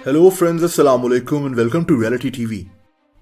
Hello friends, अस्सलाम वालेकुम and welcome to reality TV.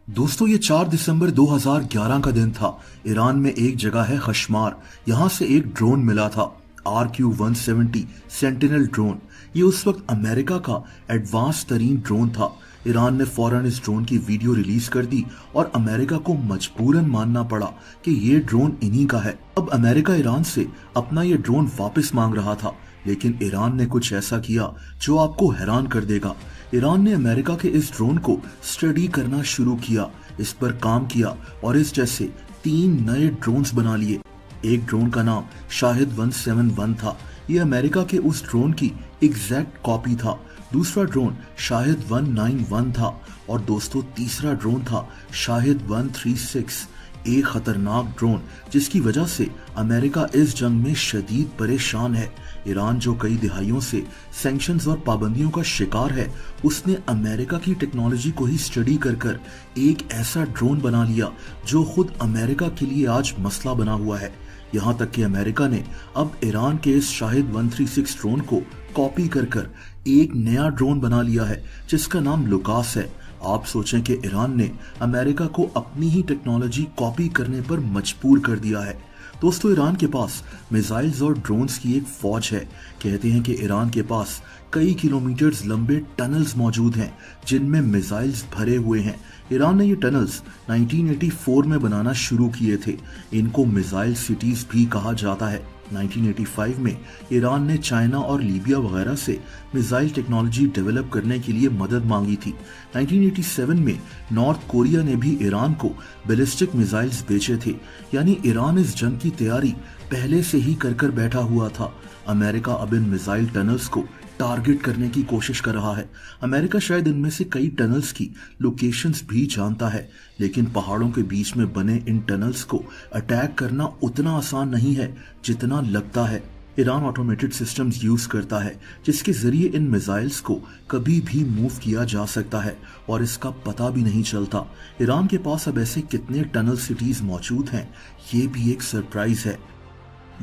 दोस्तों, ये 4 दिसंबर 2011 का दिन था। ईरान में एक जगह है खशमार, यहाँ से एक ड्रोन मिला था, RQ-170 सेंटिनल ड्रोन। ये उस वक्त अमेरिका का एडवांस तरीन ड्रोन था। ईरान ने फौरन इस ड्रोन की वीडियो रिलीज कर दी और अमेरिका को मजबूरन मानना पड़ा कि ये ड्रोन इन्हीं का है। अब अमेरिका ईरान से अपना ये ड्रोन वापस मांग रहा था, लेकिन ईरान ने कुछ ऐसा किया जो आपको हैरान कर देगा। ईरान ने अमेरिका के इस ड्रोन को स्टडी करना शुरू किया, इस पर काम किया और इस जैसे 3 नए ड्रोन्स बना लिए। एक ड्रोन का नाम शाहिद 171 था, ये अमेरिका के उस ड्रोन की एग्जैक्ट कॉपी था। दूसरा ड्रोन शाहिद 191 था और दोस्तों तीसरा ड्रोन था शाहिद 136, एक खतरनाक ड्रोन जिसकी वजह से अमेरिका इस जंग में शदीद परेशान है। ईरान जो कई दिहाइयों से सैंक्शंस और पाबंदियों का शिकार है, उसने अमेरिका की टेक्नोलॉजी को ही स्टडी कर कर एक ऐसा ड्रोन बना लिया जो खुद अमेरिका के लिए आज मसला बना हुआ है। यहाँ तक कि अमेरिका ने अब ईरान के इस शाहिद 136 ड्रोन को कॉपी कर कर एक नया ड्रोन बना लिया है जिसका नाम लुकास है। आप सोचें कि ईरान ने अमेरिका को अपनी ही टेक्नोलॉजी कॉपी करने पर मजबूर कर दिया है। दोस्तों, ईरान के पास मिसाइल्स और ड्रोन्स की एक फौज है। कहते हैं कि ईरान के पास कई किलोमीटर्स लंबे टनल्स मौजूद हैं जिनमें मिसाइल्स भरे हुए हैं। ईरान ने ये टनल्स 1984 में बनाना शुरू किए थे। इनको मिसाइल सिटीज भी कहा जाता है। 1985 में ईरान ने चाइना और लीबिया वगैरह से मिसाइल टेक्नोलॉजी डेवलप करने के लिए मदद मांगी थी। 1987 में नॉर्थ कोरिया ने भी ईरान को बैलिस्टिक मिसाइल्स बेचे थे। यानी ईरान इस जंग की तैयारी पहले से ही कर कर बैठा हुआ था। अमेरिका अब इन मिसाइल टनल्स को टारगेट करने की कोशिश कर रहा है। अमेरिका शायद इनमें से कई टनल्स की लोकेशंस भी जानता है, लेकिन पहाड़ों के बीच में बने इन टनल्स को अटैक करना उतना आसान नहीं है जितना लगता है। ईरान ऑटोमेटेड सिस्टम्स यूज करता है जिसके जरिए इन मिसाइल्स को कभी भी मूव किया जा सकता है और इसका पता भी नहीं चलता। ईरान के पास अब ऐसे कितने टनल सिटीज मौजूद हैं, ये भी एक सरप्राइज है।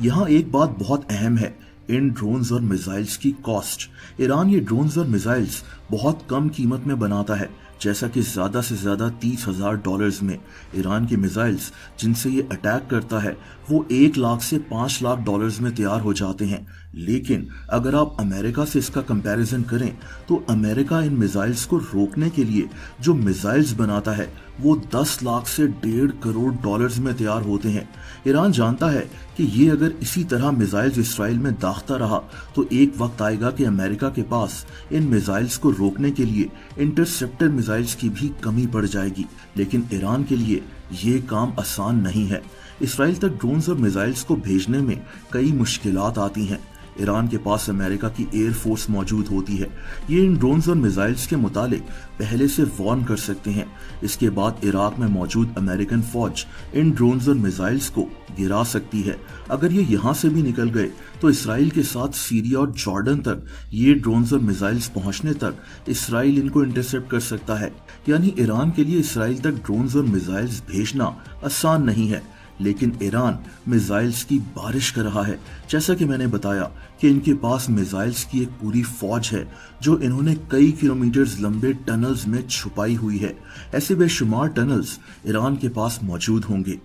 यहाँ एक बात बहुत अहम है, इन ड्रोन्स और मिसाइल्स की कॉस्ट। ईरान ये ड्रोन्स और मिसाइल्स बहुत कम कीमत में बनाता है, जैसा कि ज्यादा से ज्यादा $30,000 में। ईरान के मिसाइल्स जिनसे ये अटैक करता है वो 1 लाख से 5 लाख डॉलर्स में तैयार हो जाते हैं। लेकिन अगर आप अमेरिका से इसका कंपैरिजन करें तो अमेरिका इन मिसाइल्स को रोकने के लिए जो मिसाइल्स बनाता है वो 10 लाख से 1.5 करोड़ डॉलर्स में तैयार होते हैं। ईरान जानता है कि ये अगर इसी तरह मिसाइल्स इसराइल में दागता रहा तो एक वक्त आएगा कि अमेरिका के पास इन मिसाइल्स को रोकने के लिए इंटरसेप्टर मिसाइल्स की भी कमी पड़ जाएगी। लेकिन ईरान के लिए ये काम आसान नहीं है। इसराइल तक ड्रोन्स और मिसाइल्स को भेजने में कई मुश्किलात आती हैं। ईरान के पास अमेरिका की एयर फोर्स मौजूद होती है। ये इन ड्रोन्स और मिसाइल्स के मुतालिक पहले से वार्न कर सकते हैं। इसके बाद इराक में मौजूद अमेरिकन फौज इन ड्रोन्स और मिसाइल्स को गिरा सकती है। अगर ये यहाँ से भी निकल गए तो इसराइल के साथ सीरिया और जॉर्डन तक ये ड्रोन्स और मिसाइल्स पहुंचने तक इसराइल इनको इंटरसेप्ट कर सकता है। यानी ईरान के लिए इसराइल तक ड्रोन्स और मिसाइल्स भेजना आसान नहीं है। लेकिन ईरान मिसाइल्स की बारिश कर रहा है। जैसा कि मैंने बताया कि इनके पास मिसाइल्स की एक पूरी फौज है जो इन्होंने कई किलोमीटर्स लंबे टनल्स में छुपाई हुई है। ऐसे बेशुमार टनल्स ईरान के पास मौजूद होंगे।